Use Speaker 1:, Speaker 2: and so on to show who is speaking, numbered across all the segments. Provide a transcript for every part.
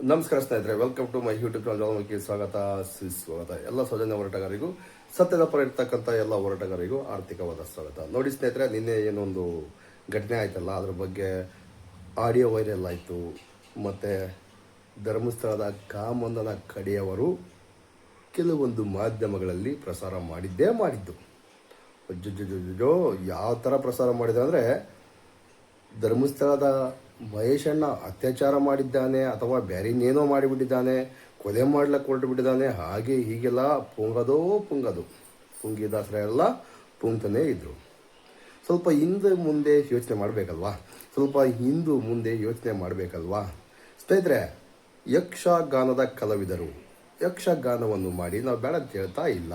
Speaker 1: ನಮಸ್ಕಾರ ಸ್ನೇಹಿತರೆ, welcome to my YouTube channel. ಸ್ವಾಗತ ಸುಸ್ವಾಗತ. ಎಲ್ಲ ಸೌಜನ್ಯ ಹೋರಾಟಗಾರರಿಗೂ, ಸತ್ಯದ ಪರ ಇರ್ತಕ್ಕಂಥ ಎಲ್ಲ ಹೋರಾಟಗಾರರಿಗೂ ಆರ್ಥಿಕವಾದ ಸ್ವಾಗತ. ನೋಡಿ ಸ್ನೇಹಿತರೆ, ನಿನ್ನೆ ಏನೊಂದು ಘಟನೆ ಆಯ್ತಲ್ಲ, ಅದ್ರ ಬಗ್ಗೆ ಆಡಿಯೋ ವೈರಲ್ ಆಯಿತು. ಮತ್ತು ಧರ್ಮಸ್ಥಳದ ಕಾಮಂದನ ಕಡೆಯವರು ಕೆಲವೊಂದು ಮಾಧ್ಯಮಗಳಲ್ಲಿ ಪ್ರಸಾರ ಮಾಡಿದ್ದು. ಯಾವ ಥರ ಪ್ರಸಾರ ಮಾಡಿದೆ ಅಂದರೆ, ಧರ್ಮಸ್ಥಳದ ಮಹೇಶಣ್ಣ ಅತ್ಯಾಚಾರ ಮಾಡಿದ್ದಾನೆ ಅಥವಾ ಬೇರೆ ಇನ್ನೇನೋ ಮಾಡಿಬಿಟ್ಟಿದ್ದಾನೆ, ಕೊಲೆ ಮಾಡ್ಲಿಕ್ಕೆ ಹೊರಟು ಬಿಟ್ಟಿದ್ದಾನೆ, ಹಾಗೆ ಹೀಗೆಲ್ಲ ಪುಂಗಿದಾಸರ ಎಲ್ಲ ಪುಂಗ್ತಾನೇ ಇದ್ರು. ಸ್ವಲ್ಪ ಹಿಂದೆ ಮುಂದೆ ಯೋಚನೆ ಮಾಡಬೇಕಲ್ವಾ ಸ್ನೇಹಿತರೆ. ಯಕ್ಷಗಾನದ ಕಲಾವಿದರು ಯಕ್ಷಗಾನವನ್ನು ಮಾಡಿ ನಾವು ಬೇಡ ಅಂತ ಹೇಳ್ತಾ ಇಲ್ಲ.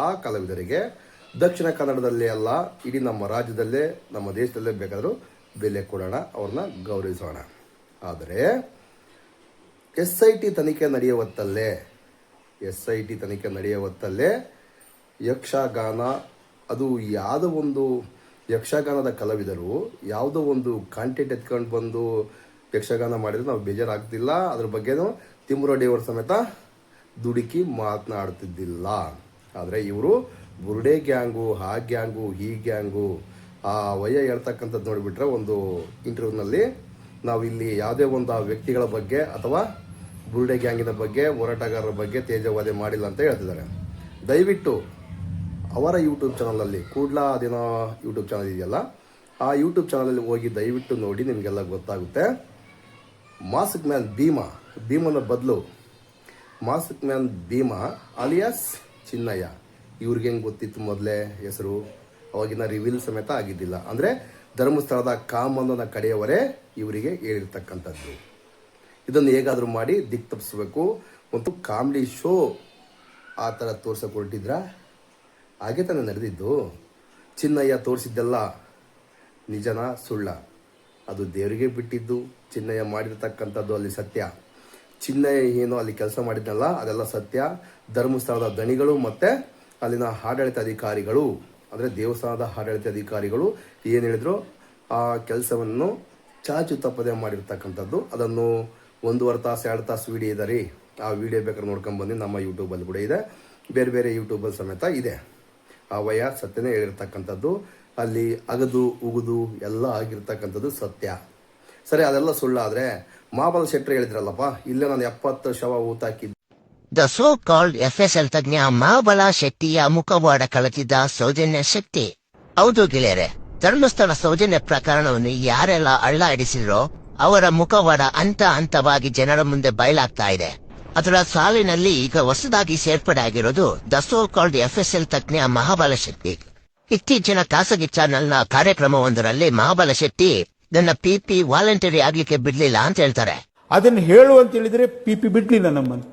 Speaker 1: ಆ ಕಲಾವಿದರಿಗೆ ದಕ್ಷಿಣ ಕನ್ನಡದಲ್ಲೇ ಅಲ್ಲ, ಇಡೀ ನಮ್ಮ ರಾಜ್ಯದಲ್ಲೇ, ನಮ್ಮ ದೇಶದಲ್ಲೇ ಬೇಕಾದರೂ ಬೆಲೆ ಕೊಡೋಣ, ಅವ್ರನ್ನ ಗೌರವಿಸೋಣ. ಆದರೆ ಎಸ್ ಐ ಟಿ ತನಿಖೆ ನಡೆಯುವ ಹೊತ್ತಲ್ಲೇ ಯಕ್ಷಗಾನ, ಅದು ಯಾವುದೋ ಒಂದು ಯಕ್ಷಗಾನದ ಕಲಾವಿದರು ಯಾವುದೋ ಒಂದು ಕಾಂಟೆಂಟ್ ಎತ್ಕೊಂಡು ಬಂದು ಯಕ್ಷಗಾನ ಮಾಡಿದ್ರೆ ನಾವು ಬೇಜಾರಾಗ್ತಿಲ್ಲ. ಅದ್ರ ಬಗ್ಗೆನೂ ತಿಮ್ಮರೋಡಿಯವರು ಸಮೇತ ದುಡುಕಿ ಮಾತನಾಡ್ತಿದ್ದಿಲ್ಲ. ಆದರೆ ಇವರು ಬುರುಡೆ ಗ್ಯಾಂಗು, ಆ ಗ್ಯಾಂಗು, ಈ ಗ್ಯಾಂಗು, ಆ ವಯ್ಯ ಹೇಳ್ತಕ್ಕಂಥದ್ದು ನೋಡಿಬಿಟ್ರೆ, ಒಂದು ಇಂಟರ್ವ್ಯೂನಲ್ಲಿ ನಾವು ಇಲ್ಲಿ ಯಾವುದೇ ಒಂದು ವ್ಯಕ್ತಿಗಳ ಬಗ್ಗೆ ಅಥವಾ ಬುರುಡೆ ಗ್ಯಾಂಗಿನ ಬಗ್ಗೆ, ಹೋರಾಟಗಾರರ ಬಗ್ಗೆ ತೇಜವಾದೆ ಮಾಡಿಲ್ಲ ಅಂತ ಹೇಳ್ತಿದ್ದಾರೆ. ದಯವಿಟ್ಟು ಅವರ ಯೂಟ್ಯೂಬ್ ಚಾನಲಲ್ಲಿ, ಕೂಡ್ಲಾ ಅದೇನೋ ಯೂಟ್ಯೂಬ್ ಚಾನಲ್ ಇದೆಯಲ್ಲ, ಆ ಯೂಟ್ಯೂಬ್ ಚಾನಲಲ್ಲಿ ಹೋಗಿ ದಯವಿಟ್ಟು ನೋಡಿ, ನಿಮಗೆಲ್ಲ ಗೊತ್ತಾಗುತ್ತೆ. ಮಾಸ್ಕ್ ಮ್ಯಾನ್ ಭೀಮನ ಬದಲು mask man Bhima alias Chinnaiah, ಇವ್ರಿಗೆ ಹೆಂಗೆ ಗೊತ್ತಿತ್ತು ಮೊದಲೇ ಹೆಸರು? ಅವಾಗಿನ ರಿವೀಲ್ ಸಮೇತ ಆಗಿದ್ದಿಲ್ಲ. ಅಂದರೆ ಧರ್ಮಸ್ಥಳದ ಕಾಮಂದನ ಕಡೆಯವರೇ ಇವರಿಗೆ ಹೇಳಿರ್ತಕ್ಕಂಥದ್ದು. ಇದನ್ನು ಹೇಗಾದರೂ ಮಾಡಿ ದಿಕ್ ತಪ್ಪಿಸ್ಬೇಕು. ಒಂದು ಕಾಮಿಡಿ ಶೋ ಆ ಥರ ತೋರ್ಸಕ್ಕೆ ಹೊರಟಿದ್ರ? ಹಾಗೆ ತಾನೇ ನಡೆದಿದ್ದು. ಚಿನ್ನಯ್ಯ ತೋರಿಸಿದ್ದೆಲ್ಲ ನಿಜನ ಸುಳ್ಳ? ಅದು ದೇವರಿಗೆ ಬಿಟ್ಟಿದ್ದು. ಚಿನ್ನಯ್ಯ ಮಾಡಿರ್ತಕ್ಕಂಥದ್ದು ಅಲ್ಲಿ ಸತ್ಯ. ಚಿನ್ನಯ್ಯ ಏನೋ ಅಲ್ಲಿ ಕೆಲಸ ಮಾಡಿದ್ನಲ್ಲ, ಅದೆಲ್ಲ ಸತ್ಯ. ಧರ್ಮಸ್ಥಳದ ದಣಿಗಳು ಮತ್ತು ಅಲ್ಲಿನ ಆಡಳಿತ ಅಧಿಕಾರಿಗಳು, ಅಂದರೆ ದೇವಸ್ಥಾನದ ಆಡಳಿತ ಅಧಿಕಾರಿಗಳು ಏನು ಹೇಳಿದ್ರು, ಆ ಕೆಲಸವನ್ನು ಚಾಚು ತಪ್ಪದೆ ಮಾಡಿರ್ತಕ್ಕಂಥದ್ದು. ಅದನ್ನು 1.5 ತಾಸು 2 ತಾಸು ವಿಡಿಯೋ ಇದೆ ರೀ. ಆ ವಿಡಿಯೋ ಬೇಕಾದ್ರೆ ನೋಡ್ಕೊಂಡು ಬಂದು ನಮ್ಮ ಯೂಟ್ಯೂಬಲ್ಲಿ ಕೂಡ ಇದೆ, ಬೇರೆ ಯೂಟ್ಯೂಬಲ್ಲಿ ಸಮೇತ ಇದೆ. ಆ ವಯ್ಯ ಸತ್ಯನೇ ಹೇಳಿರ್ತಕ್ಕಂಥದ್ದು. ಅಲ್ಲಿ ಅಗದು ಉಗುದು ಎಲ್ಲ ಆಗಿರ್ತಕ್ಕಂಥದ್ದು ಸತ್ಯ. ಸರಿ, ಅದೆಲ್ಲ ಸುಳ್ಳಾದರೆ ಮಹಾಬಲ ಶೆಟ್ಟರು ಹೇಳಿದ್ರಲ್ಲಪ್ಪ, ಇಲ್ಲೇ ನಾನು 70 ಶವ ಊತಾಕಿದ್ದೆ.
Speaker 2: ದ ಸೋ ಕಾಲ್ಡ್ FSL ತಜ್ಞ ಮಹಾಬಲ ಶೆಟ್ಟಿಯ ಮುಖವಾಡ ಕಳಚಿದ್ದ ಸೌಜನ್ಯ ಶೆಟ್ಟಿ. ಹೌದು ಗೆಳೆಯರೆ, ಧರ್ಮಸ್ಥಳ ಸೌಜನ್ಯ ಪ್ರಕರಣವನ್ನು ಯಾರೆಲ್ಲ ಅಳ್ಳಾಡಿಸಿದ್ರೋ ಅವರ ಮುಖವಾಡ ಹಂತವಾಗಿ ಜನರ ಮುಂದೆ ಬಯಲಾಗ್ತಾ ಇದೆ. ಅದರ ಸಾಲಿನಲ್ಲಿ ಈಗ ಹೊಸದಾಗಿ ಸೇರ್ಪಡೆ ಆಗಿರೋದು ದ ಸೋ ಕಾಲ್ಡ್ FSL ತಜ್ಞ ಮಹಾಬಲ ಶೆಟ್ಟಿ. ಇತ್ತೀಚಿನ ಖಾಸಗಿ ಚಾನೆಲ್ನ ಕಾರ್ಯಕ್ರಮವೊಂದರಲ್ಲಿ ಮಹಾಬಲ ಶೆಟ್ಟಿ ನನ್ನ PP ವಾಲಂಟರಿ ಆಗ್ಲಿಕ್ಕೆ ಬಿಡ್ಲಿಲ್ಲ ಅಂತ ಹೇಳ್ತಾರೆ.
Speaker 3: ಅದನ್ನು ಹೇಳು ಅಂತ ಹೇಳಿದ್ರೆ PP ಬಿಡ್ಲಿಲ್ಲ ನಮ್ಮನ್ನು.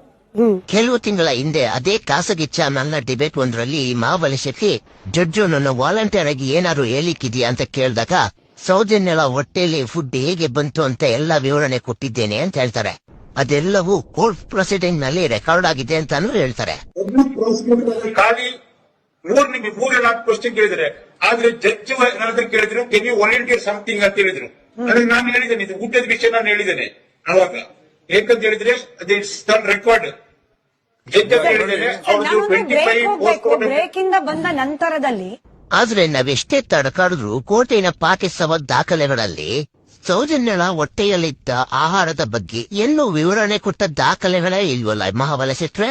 Speaker 2: ಕೆಲವು ತಿಂಗಳ ಹಿಂದೆ ಅದೇ ಖಾಸಗಿ ಚಾನಲ್ನ ಡಿಬೇಟ್ ಒಂದರಲ್ಲಿ ಮಹಾಬಲ ಶೆಟ್ಟಿ ಜಡ್ಜು ನನ್ನ ವಾಲಂಟಿಯರ್ ಆಗಿ ಏನಾದ್ರು ಹೇಳಿಕ್ಕಿದ್ಯಾ ಅಂತ ಕೇಳಿದಾಗ ಸೌಜನ್ಯಳ ಹೊಟ್ಟೆಯಲ್ಲಿ ಫುಡ್ ಹೇಗೆ ಬಂತು ಅಂತ ಎಲ್ಲ ವಿವರಣೆ ಕೊಟ್ಟಿದ್ದೇನೆ ಅಂತ ಹೇಳ್ತಾರೆ. ಅದೆಲ್ಲವೂ ಕೋರ್ಟ್ ಪ್ರೊಸೀಡಿಂಗ್ ನಲ್ಲಿ ರೆಕಾರ್ಡ್ ಆಗಿದೆ ಅಂತಾನು ಹೇಳ್ತಾರೆ.
Speaker 4: ಖಾಲಿ 3 ಕ್ವಶನ್ ಕೇಳಿದ್ರೆ, ಆದ್ರೆ ಜಡ್ಜ್ ಕೇಳಿದ್ರು ಕೆನ್ ಯು ವಾಲಂಟಿಯರ್ ಸಮಥಿಂಗ್ ಅಂತ ಹೇಳಿದ್ರು. ಅದಕ್ಕೆ ನಾನು ಹೇಳಿದ್ದೇನೆ, ಇದು ಊಟದ ವಿಷಯ ನಾನು ಹೇಳಿದ್ದೇನೆ ಅವಾಗ. ಏಕಂತ ಹೇಳಿದ್ರೆ ರೆಕಾರ್ಡ್
Speaker 5: ಬ್ರೇಕಿಂದ ಬಂದ ನಂತರದಲ್ಲಿ.
Speaker 2: ಆದ್ರೆ ನಾವೆಷ್ಟೇ ತಡಕಾಡಿದ್ರು ಕೋರ್ಟಿನ ಪಾಕಿಸವ ದಾಖಲೆಗಳಲ್ಲಿ ಸೌಜನ್ಯಳ ಹೊಟ್ಟೆಯಲ್ಲಿದ್ದ ಆಹಾರದ ಬಗ್ಗೆ ಎಲ್ಲೂ ವಿವರಣೆ ಕೊಟ್ಟ ದಾಖಲೆಗಳೇ ಇಲ್ವಲ್ಲ ಮಹಾಬಲ ಶೆಟ್ರೆ.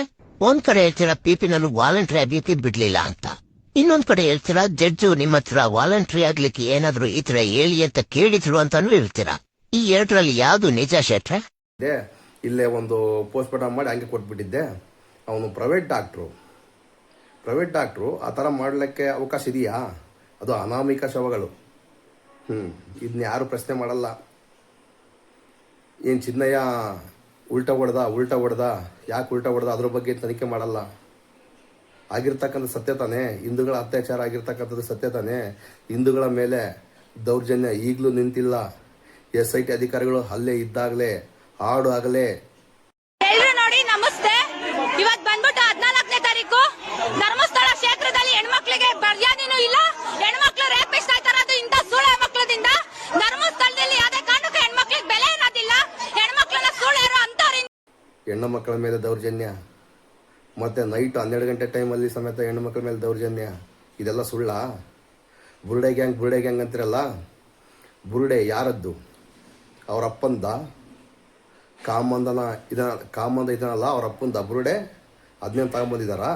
Speaker 2: ಒಂದ್ ಕಡೆ ಹೇಳ್ತೀರಾ PP ನಾನು ವಾಲಂಟ್ರಿ ಆಗಿ ಬಿಡ್ಲಿಲ್ಲ ಅಂತ, ಇನ್ನೊಂದ್ ಕಡೆ ಹೇಳ್ತೀರಾ ಜಡ್ಜು ನಿಮ್ಮ ಹತ್ರ ವಾಲಂಟ್ರಿ ಆಗ್ಲಿಕ್ಕೆ ಏನಾದ್ರು ಈ ತರ ಹೇಳಿ ಅಂತ ಕೇಳಿದ್ರು ಅಂತಾನು ಹೇಳ್ತೀರಾ. ಈ ಎರಡರಲ್ಲಿ ಯಾವ್ದು ನಿಜ ಶೆಟ್ರೆ?
Speaker 1: ಇಲ್ಲೇ ಒಂದು ಪೋಸ್ಟ್ ಮಾರ್ಟಮ್ ಮಾಡಿ ಹಂಗೆ ಕೊಟ್ಬಿಟ್ಟಿದ್ದೆ. ಅವನು ಪ್ರೈವೇಟ್ ಡಾಕ್ಟ್ರು ಆ ಥರ ಮಾಡಲಿಕ್ಕೆ ಅವಕಾಶ ಇದೆಯಾ? ಅದು ಅನಾಮಿಕ ಶವಗಳು. ಇದನ್ನ ಯಾರು ಪ್ರಶ್ನೆ ಮಾಡಲ್ಲ. ಏನು ಚಿನ್ನಯ್ಯ ಉಲ್ಟಾ ಹೊಡೆದ, ಯಾಕೆ ಉಲ್ಟಾ ಹೊಡೆದ, ಅದ್ರ ಬಗ್ಗೆ ತನಿಖೆ ಮಾಡಲ್ಲ. ಆಗಿರ್ತಕ್ಕಂಥ ಸತ್ಯ ತಾನೇ, ಹಿಂದೂಗಳ ಅತ್ಯಾಚಾರ ಆಗಿರ್ತಕ್ಕಂಥದ್ದು ಸತ್ಯ ತಾನೇ. ಹಿಂದೂಗಳ ಮೇಲೆ ದೌರ್ಜನ್ಯ ಈಗಲೂ ನಿಂತಿಲ್ಲ. SIT ಅಧಿಕಾರಿಗಳು ಅಲ್ಲೇ ಇದ್ದಾಗಲೇ, ಹಾಡು ಆಗಲೇ.
Speaker 6: ನೋಡಿ, ನಮಸ್ತೆ. ಇವತ್ತು ಬಂದ್ಬಿಟ್ಟು 14ನೇ ತಾರೀಕು ಧರ್ಮಸ್ಥಳ ಕ್ಷೇತ್ರದಲ್ಲಿ ಹೆಣ್ಮಕ್ಳಿಗೆ ಮರ್ಯಾದೆನೂ ಇಲ್ಲ. ಹೆಣ್ಮಕ್ಳು ರೇಪಿಸ್ಟ್ ಆಯ್ತಾರ, ಅದು ಇಂಥ ಸೂಳೆ ಮಕ್ಕಳದಿಂದ. ಧರ್ಮಸ್ಥಳದಲ್ಲಿ ಯಾವುದೇ ಕಾರಣಕ್ಕೂ ಹೆಣ್ಮಕ್ಳಿಗೆ ಬೆಲೆ ಅನ್ನೋದಿಲ್ಲ. ಹೆಣ್ಮಕ್ಳನ್ನ ಸೂಳೆರು ಅಂತವ್ರಿಂದ
Speaker 1: ಹೆಣ್ಣು ಮಕ್ಕಳ ಮೇಲೆ ದೌರ್ಜನ್ಯ, ಮತ್ತು ನೈಟ್ 12 ಗಂಟೆ ಟೈಮಲ್ಲಿ ಸಮೇತ ಹೆಣ್ಣು ಮಕ್ಕಳ ಮೇಲೆ ದೌರ್ಜನ್ಯ, ಇದೆಲ್ಲ ಸುಳ್ಳ? ಬುರುಡೆ ಗ್ಯಾಂಗ್ ಅಂತಿರಲ್ಲ, ಬುರುಡೆ ಯಾರದ್ದು? ಅವ್ರ ಅಪ್ಪಂದ? ಕಾಮಂದ ಇದನ್ನಲ್ಲ ಅವ್ರ ಅಪ್ಪಂದ ಬುರುಡೆ, ಅದನ್ನೇನು ತಗೊಂಬಂದಿದ್ದಾರಾ?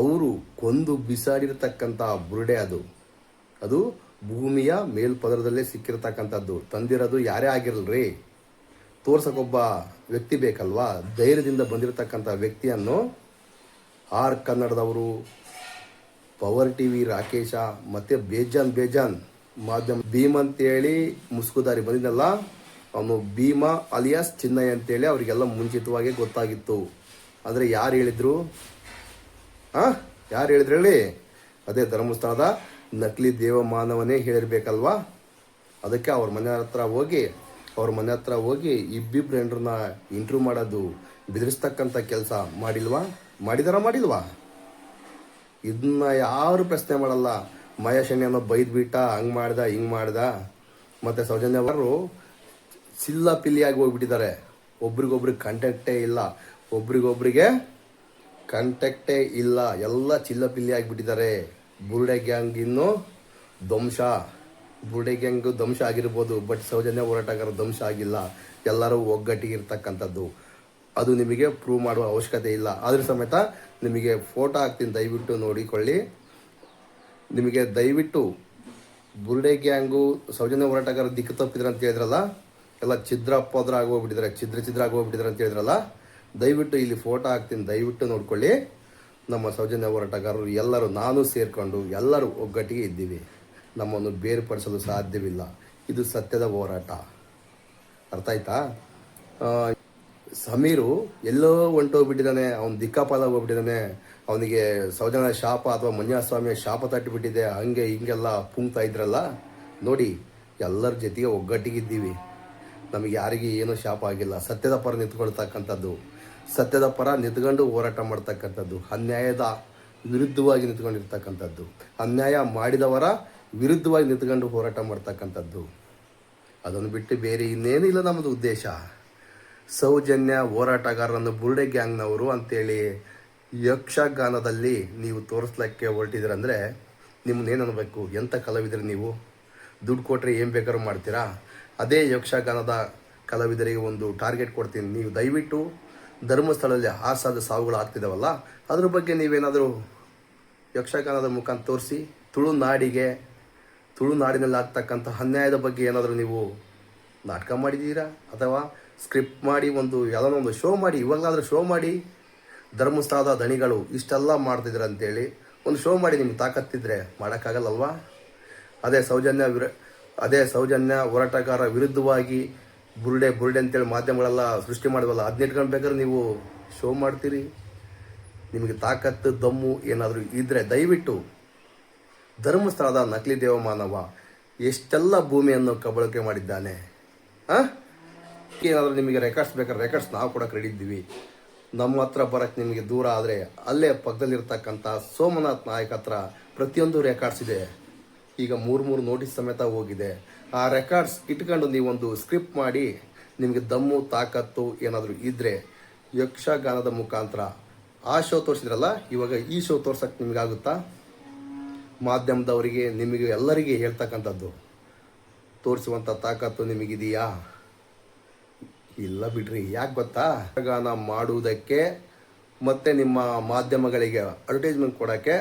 Speaker 1: ಅವರು ಕೊಂದು ಬಿಸಾಡಿರ್ತಕ್ಕಂಥ ಬುರುಡೆ ಅದು ಭೂಮಿಯ ಮೇಲ್ಪದರದಲ್ಲೇ ಸಿಕ್ಕಿರ್ತಕ್ಕಂಥದ್ದು. ತಂದಿರೋದು ಯಾರೇ ಆಗಿರಲ್ರಿ, ತೋರ್ಸಕ್ಕೊಬ್ಬ ವ್ಯಕ್ತಿ ಬೇಕಲ್ವಾ? ಧೈರ್ಯದಿಂದ ಬಂದಿರತಕ್ಕಂಥ ವ್ಯಕ್ತಿಯನ್ನು ಆರ್ ಕನ್ನಡದವರು, ಪವರ್ ಟಿವಿ ರಾಕೇಶ, ಮತ್ತು ಬೇಜಾನ್ ಮಾಧ್ಯಮ ಭೀಮ್ ಅಂತೇಳಿ ಮುಸ್ಕುದಾರಿ ಬಂದಿದ್ದಲ್ಲ, ಅವನು ಭೀಮಾ ಅಲಿಯಾಸ್ ಚಿನ್ನಯ್ಯ ಅಂತೇಳಿ ಅವರಿಗೆಲ್ಲ ಮುಂಚಿತವಾಗಿ ಗೊತ್ತಾಗಿತ್ತು. ಆದರೆ ಯಾರು ಹೇಳಿದ್ರು? ಯಾರು ಹೇಳಿದ್ರು ಹೇಳಿ? ಅದೇ ಧರ್ಮಸ್ಥಳದ ನಕಲಿ ದೇವಮಾನವನೇ ಹೇಳಿರ್ಬೇಕಲ್ವಾ? ಅದಕ್ಕೆ ಅವ್ರ ಮನೆ ಹತ್ರ ಹೋಗಿ ಇಬ್ಬಿಬ್ರು ಹೆಂಡ್ರನ್ನ ಇಂಟರ್ವ್ಯೂ ಮಾಡೋದು, ಬೆದರಿಸ್ತಕ್ಕಂಥ ಕೆಲಸ ಮಾಡಿಲ್ವಾ? ಇದನ್ನ ಯಾರು ಪ್ರಶ್ನೆ ಮಾಡಲ್ಲ. ಮಹೇಶಣ್ಣನೋ ಬೈದ್ಬಿಟ್ಟ, ಹಂಗೆ ಮಾಡ್ದ ಹಿಂಗೆ ಮಾಡ್ದ. ಮತ್ತು ಸೌಜನ್ಯ ಅವರು ಚಿಲ್ಲಪಿಲ್ಲಿಯಾಗಿ ಹೋಗ್ಬಿಟ್ಟಿದ್ದಾರೆ. ಒಬ್ರಿಗೊಬ್ರಿಗೆ ಕಾಂಟ್ಯಾಕ್ಟೇ ಇಲ್ಲ, ಎಲ್ಲ ಚಿಲ್ಲಪಿಲ್ಲಿ ಆಗಿಬಿಟ್ಟಿದ್ದಾರೆ. ಬುರುಡೆ ಗ್ಯಾಂಗ್ ಧ್ವಂಸ ಆಗಿರ್ಬೋದು, ಬಟ್ ಸೌಜನ್ಯ ಹೋರಾಟಗಾರ ಧ್ವಂಸ ಆಗಿಲ್ಲ. ಎಲ್ಲರೂ ಒಗ್ಗಟ್ಟಿಗೆ ಇರ್ತಕ್ಕಂಥದ್ದು. ಅದು ನಿಮಗೆ ಪ್ರೂವ್ ಮಾಡುವ ಅವಶ್ಯಕತೆ ಇಲ್ಲ. ಆದರೂ ಸಮೇತ ನಿಮಗೆ ಫೋಟೋ ಹಾಕ್ತೀನಿ, ದಯವಿಟ್ಟು ನೋಡಿಕೊಳ್ಳಿ. ನಿಮಗೆ ದಯವಿಟ್ಟು ಬುರುಡೆ ಗ್ಯಾಂಗು ಸೌಜನ್ಯ ಹೋರಾಟಗಾರ ದಿಕ್ಕು ತಪ್ಪಿದ್ರು ಅಂತ ಹೇಳಿದ್ರಲ್ಲ, ಎಲ್ಲ ಛಿದ್ರ ಆಗೋಗ್ಬಿಟ್ಟಿದ್ದಾರೆ ಅಂತ ಹೇಳಿದ್ರಲ್ಲ, ದಯವಿಟ್ಟು ಇಲ್ಲಿ ಫೋಟೋ ಹಾಕ್ತೀನಿ, ದಯವಿಟ್ಟು ನೋಡ್ಕೊಳ್ಳಿ. ನಮ್ಮ ಸೌಜನ್ಯ ಹೋರಾಟಗಾರರು ಎಲ್ಲರೂ, ನಾನು ಸೇರಿಕೊಂಡು ಎಲ್ಲರೂ ಒಗ್ಗಟ್ಟಿಗೆ ಇದ್ದೀವಿ. ನಮ್ಮನ್ನು ಬೇರ್ಪಡಿಸಲು ಸಾಧ್ಯವಿಲ್ಲ. ಇದು ಸತ್ಯದ ಹೋರಾಟ. ಅರ್ಥ ಆಯ್ತಾ? ಸಮೀರು ಎಲ್ಲೋ ಹೊಂಟೋಗ್ಬಿಟ್ಟಿದ್ದಾನೆ, ಅವನು ದಿಕ್ಕಾಪಾಲಾಗಿ ಹೋಗ್ಬಿಟ್ಟಿದ್ದಾನೆ. ಅವನಿಗೆ ಸೌಜನ್ಯ ಶಾಪ ಅಥವಾ ಮಂಜುನಾಥಸ್ವಾಮಿಯ ಶಾಪ ತಟ್ಟಿಬಿಟ್ಟಿದೆ, ಹಂಗೆ ಹಿಂಗೆಲ್ಲ ಪುಂಕ್ತಾ ಇದ್ರಲ್ಲ. ನೋಡಿ, ಎಲ್ಲರ ಜೊತೆಗೆ ಒಗ್ಗಟ್ಟಿಗಿದ್ದೀವಿ. ನಮಗೆ ಯಾರಿಗೆ ಏನೂ ಶಾಪ ಆಗಿಲ್ಲ. ಸತ್ಯದ ಪರ ನಿಂತ್ಕೊಳ್ತಕ್ಕಂಥದ್ದು, ಸತ್ಯದ ಪರ ನಿಂತ್ಕೊಂಡು ಹೋರಾಟ ಮಾಡ್ತಕ್ಕಂಥದ್ದು, ಅನ್ಯಾಯದ ವಿರುದ್ಧವಾಗಿ ನಿಂತ್ಕೊಂಡಿರ್ತಕ್ಕಂಥದ್ದು, ಅನ್ಯಾಯ ಮಾಡಿದವರ ವಿರುದ್ಧವಾಗಿ ನಿಂತ್ಕೊಂಡು ಹೋರಾಟ ಮಾಡ್ತಕ್ಕಂಥದ್ದು. ಅದನ್ನು ಬಿಟ್ಟು ಬೇರೆ ಇನ್ನೇನಿಲ್ಲ ನಮ್ಮದು ಉದ್ದೇಶ. ಸೌಜನ್ಯ ಹೋರಾಟಗಾರರನ್ನು ಬುರುಡೆ ಗ್ಯಾಂಗ್ನವರು ಅಂತೇಳಿ ಯಕ್ಷಗಾನದಲ್ಲಿ ನೀವು ತೋರಿಸ್ಲಿಕ್ಕೆ ಹೊರಟಿದ್ರಂದರೆ ನಿಮ್ಮನ್ನೇನು ಅನ್ಬೇಕು? ಎಂಥ ಕಲಾವಿದರು ನೀವು? ದುಡ್ಡು ಕೊಟ್ಟರೆ ಏನು ಬೇಕಾದ್ರೂ ಮಾಡ್ತೀರಾ? ಅದೇ ಯಕ್ಷಗಾನದ ಕಲಾವಿದರಿಗೆ ಒಂದು ಟಾರ್ಗೆಟ್ ಕೊಡ್ತೀನಿ. ನೀವು ದಯವಿಟ್ಟು ಧರ್ಮಸ್ಥಳದಲ್ಲಿ ಹಾಸಾದ ಸಾವುಗಳು ಆಗ್ತಿದ್ದಾವಲ್ಲ, ಅದ್ರ ಬಗ್ಗೆ ನೀವೇನಾದರೂ ಯಕ್ಷಗಾನದ ಮುಖಾಂತರ ತೋರಿಸಿ, ತುಳುನಾಡಿನಲ್ಲಿ ಆಗ್ತಕ್ಕಂಥ ಅನ್ಯಾಯದ ಬಗ್ಗೆ ಏನಾದರೂ ನೀವು ನಾಟಕ ಮಾಡಿದ್ದೀರಾ? ಅಥವಾ ಸ್ಕ್ರಿಪ್ಟ್ ಮಾಡಿ ಯಾವುದೋ ಒಂದು ಶೋ ಮಾಡಿ, ಇವಾಗಲಾದರೂ ಶೋ ಮಾಡಿ. ಧರ್ಮಸ್ಥಳದ ದಣಿಗಳು ಇಷ್ಟೆಲ್ಲ ಮಾಡ್ತಿದ್ರು ಅಂತೇಳಿ ಒಂದು ಶೋ ಮಾಡಿ. ನಿಮ್ಗೆ ತಾಕತ್ತಿದ್ರೆ ಮಾಡೋಕ್ಕಾಗಲ್ಲಲ್ವಾ? ಅದೇ ಸೌಜನ್ಯ ಹೋರಾಟಗಾರ ವಿರುದ್ಧವಾಗಿ ಬುರುಡೆ ಅಂತೇಳಿ ಮಾಧ್ಯಮಗಳೆಲ್ಲ ಸೃಷ್ಟಿ ಮಾಡಿವಲ್ಲ, ಅದನ್ನ ಇಟ್ಕೊಂಡು ಬೇಕಾದ್ರೆ ನೀವು ಶೋ ಮಾಡ್ತೀರಿ. ನಿಮಗೆ ತಾಕತ್ತು ದಮ್ಮು ಏನಾದರೂ ಇದ್ದರೆ ದಯವಿಟ್ಟು ಧರ್ಮಸ್ಥಳದ ನಕಲಿ ದೇವಮಾನವ ಎಷ್ಟೆಲ್ಲ ಭೂಮಿಯನ್ನು ಕಬಳಕೆ ಮಾಡಿದ್ದಾನೆ. ಏನಾದರೂ ನಿಮಗೆ ರೆಕಾರ್ಡ್ಸ್ ಬೇಕಾದ್ರೆ ರೆಕಾರ್ಡ್ಸ್ ನಾವು ಕೊಡೋಕೆ ರೆಡಿ ಇದ್ದೀವಿ. ನಮ್ಮ ಹತ್ರ ಬರೋಕ್ಕೆ ನಿಮಗೆ ದೂರ ಆದರೆ ಅಲ್ಲೇ ಪಕ್ಕದಲ್ಲಿರ್ತಕ್ಕಂಥ ಸೋಮನಾಥ್ ನಾಯಕ್ ಹತ್ರ ಪ್ರತಿಯೊಂದು ರೆಕಾರ್ಡ್ಸ್ ಇದೆ. ಈಗ 3 ನೋಟಿಸ್ ಸಮೇತ ಹೋಗಿದೆ. ಆ ರೆಕಾರ್ಡ್ಸ್ ಇಟ್ಕೊಂಡು ನೀವೊಂದು ಸ್ಕ್ರಿಪ್ಟ್ ಮಾಡಿ, ನಿಮಗೆ ದಮ್ಮು ತಾಕತ್ತು ಏನಾದರೂ ಇದ್ದರೆ ಯಕ್ಷಗಾನದ ಮುಖಾಂತರ ಆ ಶೋ ತೋರಿಸಿದ್ರಲ್ಲ, ಇವಾಗ ಈ ಶೋ ತೋರ್ಸೋಕ್ಕೆ ನಿಮಗಾಗುತ್ತಾ? ಮಾಧ್ಯಮದವರಿಗೆ, ನಿಮಗೆ ಎಲ್ಲರಿಗೆ ಹೇಳ್ತಕ್ಕಂಥದ್ದು, ತೋರಿಸುವಂಥ ತಾಕತ್ತು ನಿಮಗಿದೆಯಾ? ಇಲ್ಲ ಬಿಡ್ರಿ. ಯಾಕೆ ಗೊತ್ತಾ? ಯಕ್ಷಗಾನ ಮಾಡುವುದಕ್ಕೆ ಮತ್ತು ನಿಮ್ಮ ಮಾಧ್ಯಮಗಳಿಗೆ ಅಡ್ವರ್ಟೈಸ್ಮೆಂಟ್ ಕೊಡೋಕ್ಕೆ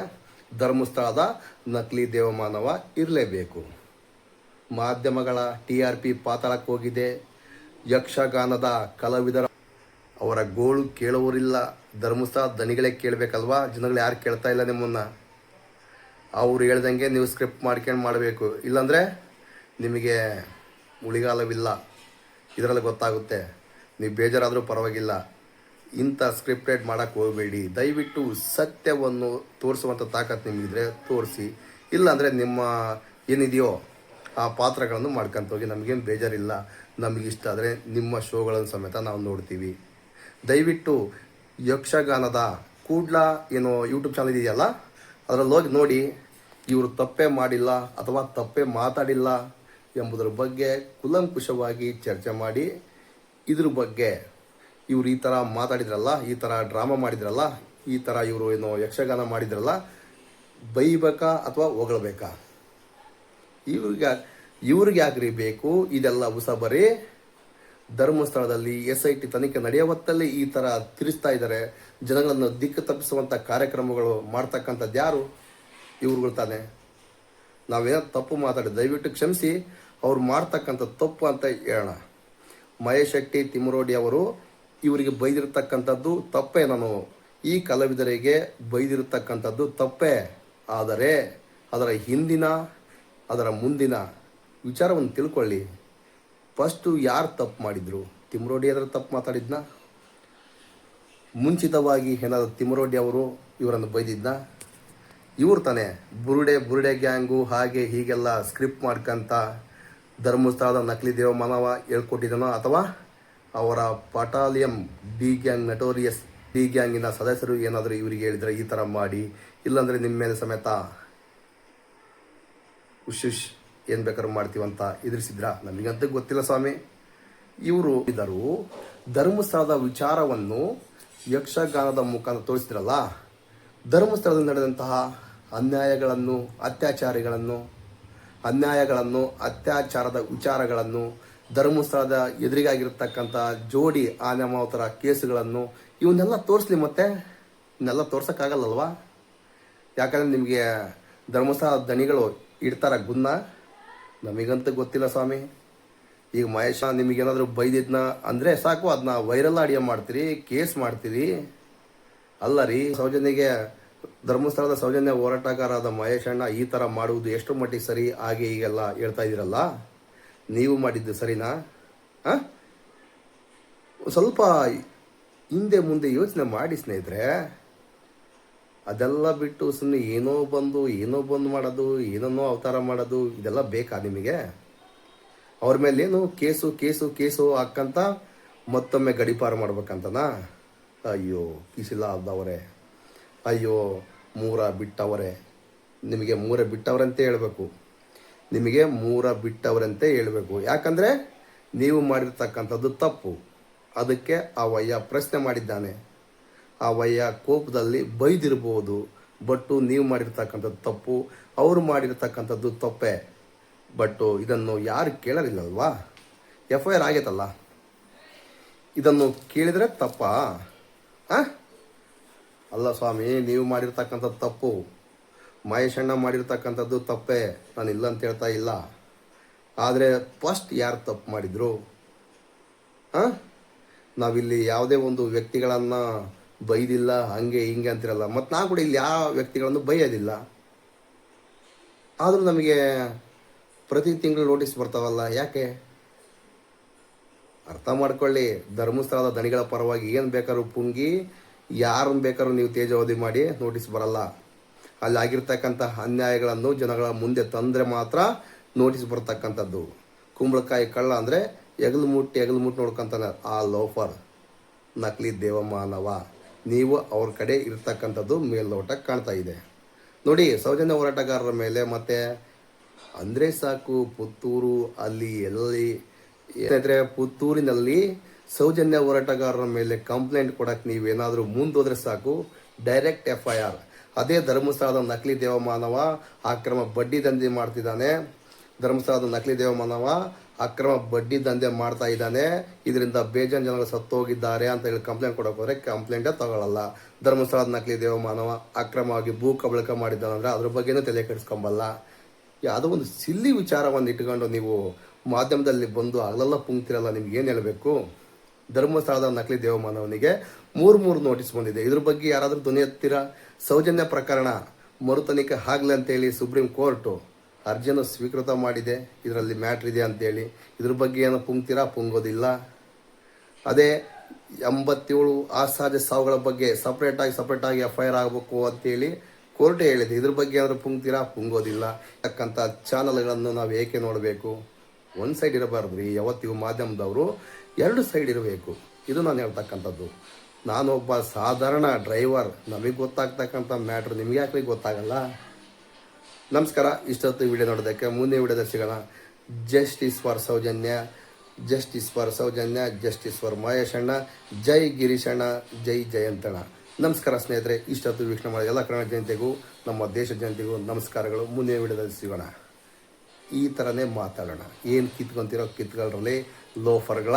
Speaker 1: ಧರ್ಮಸ್ಥಳದ ನಕಲಿ ದೇವಮಾನವ ಇರಲೇಬೇಕು. ಮಾಧ್ಯಮಗಳ TRP ಪಾತಾಳಕ್ಕೆ ಹೋಗಿದೆ. ಯಕ್ಷಗಾನದ ಕಲಾವಿದರ ಅವರ ಗೋಳು ಕೇಳುವರಿಲ್ಲ. ಧರ್ಮಸ್ಥಳ ದನಿಗಳೇ ಕೇಳಬೇಕಲ್ವಾ? ಜನಗಳು ಯಾರು ಕೇಳ್ತಾ ಇಲ್ಲ ನಿಮ್ಮನ್ನು. ಅವ್ರು ಹೇಳ್ದಂಗೆ ನೀವು ಸ್ಕ್ರಿಪ್ಟ್ ಮಾಡ್ಕೊಂಡು ಮಾಡಬೇಕು. ಇಲ್ಲಾಂದರೆ ನಿಮಗೆ ಉಳಿಗಾಲವಿಲ್ಲ. ಇದರಲ್ಲಿ ಗೊತ್ತಾಗುತ್ತೆ. ನೀವು ಬೇಜಾರಾದರೂ ಪರವಾಗಿಲ್ಲ. ಇಂಥ ಸ್ಕ್ರಿಪ್ಟೆಡ್ ಮಾಡೋಕ್ಕೆ ಹೋಗಬೇಡಿ. ದಯವಿಟ್ಟು ಸತ್ಯವನ್ನು ತೋರಿಸುವಂಥ ತಾಕತ್ತು ನಿಮಗಿದ್ರೆ ತೋರಿಸಿ. ಇಲ್ಲಾಂದರೆ ನಿಮ್ಮ ಏನಿದೆಯೋ ಆ ಪಾತ್ರಗಳನ್ನು ಮಾಡ್ಕೊಂತ ಹೋಗಿ. ನಮಗೇನು ಬೇಜಾರಿಲ್ಲ. ನಮಗಿಷ್ಟ ಆದರೆ ನಿಮ್ಮ ಶೋಗಳನ್ನು ಸಮೇತ ನಾವು ನೋಡ್ತೀವಿ. ದಯವಿಟ್ಟು ಯಕ್ಷಗಾನದ ಕೂಡ್ಲ ಏನೋ ಯೂಟ್ಯೂಬ್ ಚಾನಲ್ ಇದೆಯಲ್ಲ, ಅದರಲ್ಲಿ ಹೋಗಿ ನೋಡಿ. ಇವರು ತಪ್ಪೇ ಮಾಡಿಲ್ಲ ಅಥವಾ ತಪ್ಪೇ ಮಾತಾಡಿಲ್ಲ ಎಂಬುದರ ಬಗ್ಗೆ ಕೂಲಂಕುಷವಾಗಿ ಚರ್ಚೆ ಮಾಡಿ, ಇದ್ರ ಬಗ್ಗೆ ಇವ್ರು ಈ ಥರ ಮಾತಾಡಿದ್ರಲ್ಲ, ಈ ಥರ ಡ್ರಾಮಾ ಮಾಡಿದ್ರಲ್ಲ, ಈ ಥರ ಇವರು ಏನೋ ಯಕ್ಷಗಾನ ಮಾಡಿದ್ರಲ್ಲ, ಬೈಬೇಕಾ ಅಥವಾ ಹೊಗಳ್ಬೇಕಾ? ಇವ್ರಿಗೆ ಯಾಕ್ರಿ ಬೇಕು ಇದೆಲ್ಲ ಉಸಬರಿ? ಧರ್ಮಸ್ಥಳದಲ್ಲಿ SIT ತನಿಖೆ ನಡೆಯೋ ಹೊತ್ತಲ್ಲಿ ಈ ಥರ ತಿರುಸ್ತಾ ಇದ್ದಾರೆ. ಜನಗಳನ್ನು ದಿಕ್ಕು ತಪ್ಪಿಸುವಂಥ ಕಾರ್ಯಕ್ರಮಗಳು ಮಾಡ್ತಕ್ಕಂಥದ್ದು ಯಾರು? ಇವ್ರುಗಳು ತಾನೆ. ನಾವೇನೋ ತಪ್ಪು ಮಾತಾಡಿ ದಯವಿಟ್ಟು ಕ್ಷಮಿಸಿ, ಅವ್ರು ಮಾಡ್ತಕ್ಕಂಥ ತಪ್ಪು ಅಂತ ಹೇಳೋಣ. ಮಹೇಶ್ ಶೆಟ್ಟಿ ತಿಮ್ಮರೋಡಿ ಅವರು ಇವರಿಗೆ ಬೈದಿರ್ತಕ್ಕಂಥದ್ದು ತಪ್ಪೇ. ನಾನು ಈ ಕಲಾವಿದರಿಗೆ ಬೈದಿರ್ತಕ್ಕಂಥದ್ದು ತಪ್ಪೇ. ಆದರೆ ಅದರ ಹಿಂದಿನ ಅದರ ಮುಂದಿನ ವಿಚಾರವನ್ನು ತಿಳ್ಕೊಳ್ಳಿ. ಫಸ್ಟು ಯಾರು ತಪ್ಪು ಮಾಡಿದ್ರು? ತಿಮ್ಮರೋಡಿ ಅದರ ತಪ್ಪು ಮಾತಾಡಿದ್ನ? ಮುಂಚಿತವಾಗಿ ಏನಾದರೂ ತಿಮ್ಮರೋಡಿ ಅವರು ಇವರನ್ನು ಬೈದಿದ್ನ? ಇವ್ರು ತಾನೆ ಬುರುಡೆ ಗ್ಯಾಂಗು ಹಾಗೆ ಹೀಗೆಲ್ಲ ಸ್ಕ್ರಿಪ್ಟ್ ಮಾಡ್ಕೊಂತ ಧರ್ಮಸ್ಥಳದ ನಕಲಿ ದೇವಮಾನವ ಹೇಳ್ಕೊಟ್ಟಿದ್ದಾನೋ, ಅಥವಾ ಅವರ ಪಟಾಲಿಯಂ ಡಿ ಗ್ಯಾಂಗ್, ನಟೋರಿಯಸ್ ಡಿ ಗ್ಯಾಂಗಿನ ಸದಸ್ಯರು ಏನಾದರೂ ಇವರಿಗೆ ಹೇಳಿದರೆ ಈ ಥರ ಮಾಡಿ, ಇಲ್ಲಾಂದರೆ ನಿಮ್ಮ ಮೇಲೆ ಸಮೇತ ಉಶುಶ್ ಏನು ಬೇಕಾದ್ರೂ ಮಾಡ್ತೀವಂತ ಎದುರಿಸಿದ್ರ? ನಮಗಂತೂ ಗೊತ್ತಿಲ್ಲ ಸ್ವಾಮಿ. ಇವರು ಇದ್ದರು ಧರ್ಮಸ್ಥಳದ ವಿಚಾರವನ್ನು ಯಕ್ಷಗಾನದ ಮುಖಾಂತರ ತೋರಿಸಿದ್ರಲ್ಲ. ಧರ್ಮಸ್ಥಳದಲ್ಲಿ ನಡೆದಂತಹ ಅನ್ಯಾಯಗಳನ್ನು, ಅತ್ಯಾಚಾರದ ವಿಚಾರಗಳನ್ನು, ಧರ್ಮಸ್ಥಳದ ಎದುರಿಗಾಗಿರ್ತಕ್ಕಂಥ ಜೋಡಿ ಆನೆ ಮಾವುತರ ಕೇಸುಗಳನ್ನು ಇವನ್ನೆಲ್ಲ ತೋರಿಸ್ಲಿ. ಮತ್ತೆ ಇವನ್ನೆಲ್ಲ ತೋರ್ಸೋಕ್ಕಾಗಲ್ಲಲ್ವಾ? ಯಾಕಂದರೆ ನಿಮಗೆ ಧರ್ಮಸ್ಥಳ ದಣಿಗಳು ಇಡ್ತಾರ ಗುನ್ನ? ನಮಗಂತೂ ಗೊತ್ತಿಲ್ಲ ಸ್ವಾಮಿ. ಈಗ ಮಹೇಶ ನಿಮಗೇನಾದರೂ ಬೈದಿದ್ನ ಅಂದರೆ ಸಾಕು, ಅದನ್ನ ವೈರಲ್ ಆಡಿಯೋ ಮಾಡ್ತೀರಿ, ಕೇಸ್ ಮಾಡ್ತೀರಿ. ಅಲ್ಲ ರೀ, ಧರ್ಮಸ್ಥಳದ ಸೌಜನ್ಯ ಹೋರಾಟಗಾರರಾದ ಮಹೇಶ್ ಅಣ್ಣ ಈ ಥರ ಮಾಡುವುದು ಎಷ್ಟು ಮಟ್ಟಿಗೆ ಸರಿ, ಹಾಗೆ ಹೀಗೆಲ್ಲ ಹೇಳ್ತಾ ಇದ್ದೀರಲ್ಲ, ನೀವು ಮಾಡಿದ್ದು ಸರಿನಾ? ಸ್ವಲ್ಪ ಹಿಂದೆ ಮುಂದೆ ಯೋಚನೆ ಮಾಡಿ ಸ್ನೇಹಿತರೆ. ಅದೆಲ್ಲ ಬಿಟ್ಟು ಸುಮ್ಮನೆ ಏನೋ ಬಂದು ಮಾಡೋದು, ಏನನ್ನೋ ಅವತಾರ ಮಾಡೋದು, ಇದೆಲ್ಲ ಬೇಕಾ ನಿಮಗೆ? ಅವ್ರ ಮೇಲೇನು ಕೇಸು ಹಾಕ್ಕಂತ ಮತ್ತೊಮ್ಮೆ ಗಡಿಪಾರು ಮಾಡ್ಬೇಕಂತನಾ? ಅಯ್ಯೋ ಕಿಸಿಲ ಆದವರೇ, ಅಯ್ಯೋ ಮೂರ ಬಿಟ್ಟವರೇ. ನಿಮಗೆ ಮೂರ ಬಿಟ್ಟವರಂತೆ ಹೇಳಬೇಕು, ಯಾಕಂದರೆ ನೀವು ಮಾಡಿರ್ತಕ್ಕಂಥದ್ದು ತಪ್ಪು. ಅದಕ್ಕೆ ಆ ವಯ್ಯ ಪ್ರಶ್ನೆ ಮಾಡಿದ್ದಾನೆ. ಆ ವಯ್ಯ ಕೋಪದಲ್ಲಿ ಬೈದಿರ್ಬೋದು, ಬಟ್ಟು ನೀವು ಮಾಡಿರ್ತಕ್ಕಂಥದ್ದು ತಪ್ಪು, ಅವರು ಮಾಡಿರ್ತಕ್ಕಂಥದ್ದು ತಪ್ಪೇ. ಬಟ್ಟು ಇದನ್ನು ಯಾರು ಕೇಳಲಿಲ್ಲಲ್ವಾ? FIR ಆಗೈತಲ್ಲ, ಇದನ್ನು ಕೇಳಿದರೆ ತಪ್ಪಾ? ಅಲ್ಲ ಸ್ವಾಮಿ, ನೀವು ಮಾಡಿರ್ತಕ್ಕಂಥದ್ದು ತಪ್ಪು, ಮಹೇಶ್ ಅಣ್ಣ ಮಾಡಿರ್ತಕ್ಕಂಥದ್ದು ತಪ್ಪೇ, ನಾನು ಇಲ್ಲ ಅಂತ ಹೇಳ್ತಾ ಇಲ್ಲ. ಆದರೆ ಫಸ್ಟ್ ಯಾರು ತಪ್ಪು ಮಾಡಿದ್ರು? ನಾವಿಲ್ಲಿ ಯಾವುದೇ ಒಂದು ವ್ಯಕ್ತಿಗಳನ್ನು ಬೈದಿಲ್ಲ, ಹಂಗೆ ಹಿಂಗೆ ಅಂತಿರಲ್ಲ. ಮತ್ತು ನಾವು ಕೂಡ ಇಲ್ಲಿ ಯಾವ ವ್ಯಕ್ತಿಗಳನ್ನು ಬೈಯೋದಿಲ್ಲ. ಆದರೂ ನಮಗೆ ಪ್ರತಿ ತಿಂಗಳು ನೋಟಿಸ್ ಬರ್ತಾವಲ್ಲ, ಯಾಕೆ? ಅರ್ಥ ಮಾಡ್ಕೊಳ್ಳಿ. ಧರ್ಮಸ್ಥಳದ ದಣಿಗಳ ಪರವಾಗಿ ಏನು ಬೇಕಾದ್ರೂ ಪುಂಗಿ, ಯಾರನ್ನು ಬೇಕಾದ್ರೂ ನೀವು ತೇಜಾವಧಿ ಮಾಡಿ, ನೋಟಿಸ್ ಬರಲ್ಲ. ಅಲ್ಲಿ ಆಗಿರ್ತಕ್ಕಂಥ ಅನ್ಯಾಯಗಳನ್ನು ಜನಗಳ ಮುಂದೆ ತಂದರೆ ಮಾತ್ರ ನೋಟಿಸ್ ಬರ್ತಕ್ಕಂಥದ್ದು. ಕುಂಬಳಕಾಯಿ ಕಳ್ಳ ಅಂದರೆ ಎಗಲು ಮುಟ್ಟಿ ನೋಡ್ಕೊಂತಾನೆ ಆ ಲೋಫರ್, ನಕಲಿ ದೇವಮಾನವ. ನೀವು ಅವ್ರ ಕಡೆ ಇರ್ತಕ್ಕಂಥದ್ದು ಮೇಲ್ನೋಟಕ್ಕೆ ಕಾಣ್ತಾ ಇದೆ ನೋಡಿ. ಸೌಜನ್ಯ ಹೋರಾಟಗಾರರ ಮೇಲೆ ಮತ್ತೆ ಅಂದರೆ ಸಾಕು, ಪುತ್ತೂರು ಅಲ್ಲಿ ಎಲ್ಲಿ ಏನಾದರೆ ಪುತ್ತೂರಿನಲ್ಲಿ ಸೌಜನ್ಯ ಹೋರಾಟಗಾರರ ಮೇಲೆ ಕಂಪ್ಲೇಂಟ್ ಕೊಡಕ್ಕೆ ನೀವೇನಾದರೂ ಮುಂದೋದ್ರೆ ಸಾಕು, ಡೈರೆಕ್ಟ್ FIR. ಅದೇ ಧರ್ಮಸ್ಥಳದ ನಕಲಿ ದೇವಮಾನವ ಅಕ್ರಮ ಬಡ್ಡಿ ದಂಧೆ ಮಾಡ್ತಿದ್ದಾನೆ, ಅಕ್ರಮ ಬಡ್ಡಿ ದಂಧೆ ಮಾಡ್ತಾ ಇದ್ದಾನೆ, ಇದರಿಂದ ಬೇಜಾನ್ ಜನಗಳು ಸತ್ತೋಗಿದ್ದಾರೆ ಅಂತ ಹೇಳಿ ಕಂಪ್ಲೇಂಟ್ ಕೊಡೋಕೆ ಹೋದರೆ ಕಂಪ್ಲೇಂಟೇ ತಗೊಳ್ಳಲ್ಲ. ಧರ್ಮಸ್ಥಳದ ನಕಲಿ ದೇವಮಾನವ ಅಕ್ರಮವಾಗಿ ಭೂ ಕಬಳಕ ಮಾಡಿದ್ದಾನಂದ್ರೆ ಅದ್ರ ಬಗ್ಗೆನೂ ತಲೆ ಕೆಡಿಸ್ಕೊಂಬಲ್ಲ. ಯಾವುದೋ ಒಂದು ಸಿಲ್ಲಿ ವಿಚಾರವನ್ನು ಇಟ್ಕೊಂಡು ನೀವು ಮಾಧ್ಯಮದಲ್ಲಿ ಬಂದು ಅಲ್ಲೆಲ್ಲ ಪುಂಕ್ತಿರಲ್ಲ. ನಿಮ್ಗೆ ಏನು ಹೇಳಬೇಕು? ಧರ್ಮಸ್ಥಳದ ನಕಲಿ ದೇವಮಾನವನಿಗೆ 3 ನೋಟಿಸ್ ಬಂದಿದೆ. ಇದ್ರ ಬಗ್ಗೆ ಯಾರಾದರೂ ಧ್ವನಿ ಎತ್ತೀರಾ? ಸೌಜನ್ಯ ಪ್ರಕರಣ ಮರು ತನಿಖೆ ಆಗಲಿ ಅಂತೇಳಿ ಸುಪ್ರೀಂ ಕೋರ್ಟು ಅರ್ಜಿಯನ್ನು ಸ್ವೀಕೃತ ಮಾಡಿದೆ. ಇದರಲ್ಲಿ ಮ್ಯಾಟ್ರ್ ಇದೆ ಅಂತೇಳಿ ಇದ್ರ ಬಗ್ಗೆ ಏನೋ ಪುಂಕ್ತೀರಾ? ಪುಂಗೋದಿಲ್ಲ. ಅದೇ 87 ಅಸಹಜ ಸಾವುಗಳ ಬಗ್ಗೆ ಸಪ್ರೇಟಾಗಿ FIR ಆಗಬೇಕು ಅಂತೇಳಿ ಕೋರ್ಟೇ ಹೇಳಿದೆ. ಇದ್ರ ಬಗ್ಗೆ ಏನಾದರೂ ಪುಂಕ್ತೀರಾ? ಪುಂಗೋದಿಲ್ಲ. ಯಾಕಂತ ಚಾನಲ್ಗಳನ್ನು ನಾವು ಏಕೆ ನೋಡಬೇಕು? ಒಂದು ಸೈಡ್ ಇರಬಾರ್ದು ರೀ. ಯಾವತ್ತಿಗೂ ಮಾಧ್ಯಮದವರು 2 ಸೈಡ್ ಇರಬೇಕು. ಇದು ನಾನು ಹೇಳ್ತಕ್ಕಂಥದ್ದು. ನಾನೊಬ್ಬ ಸಾಧಾರಣ ಡ್ರೈವರ್, ನಮಗೆ ಗೊತ್ತಾಗ್ತಕ್ಕಂಥ ಮ್ಯಾಟ್ರ್ ನಿಮ್ಗೆ ಯಾಕೆ ಗೊತ್ತಾಗಲ್ಲ? ನಮಸ್ಕಾರ. ಇಷ್ಟೊತ್ತು ವಿಡಿಯೋ ನೋಡೋದಕ್ಕೆ ಮುಂದೆ ವಿಡಿಯೋದಲ್ಲಿ ಸಿಗೋಣ. Justice for Soujanya, justice for Soujanya, justice for ಮಹೇಶಣ್ಣ, ಜೈ ಗಿರೀಶಣ್ಣ, ಜೈ ಜಯಂತಣ್ಣ. ನಮಸ್ಕಾರ ಸ್ನೇಹಿತರೆ, ಇಷ್ಟೊತ್ತು ವೀಕ್ಷಣೆ ಮಾಡಿ ಎಲ್ಲ ಕನ್ನಡ ಜನತೆಗೂ ನಮ್ಮ ದೇಶ ಜನತೆಗೂ ನಮಸ್ಕಾರಗಳು. ಮುಂದಿನ ವಿಡಿಯೋದಲ್ಲಿ ಸಿಗೋಣ. ಈ ಥರನೇ ಮಾತಾಡೋಣ. ಏನು ಕಿತ್ಕೊಂತಿರೋ ಕಿತ್ಕೊಳ್ಳ್ರಲ್ಲಿ ಲೋಫರ್ಗಳ.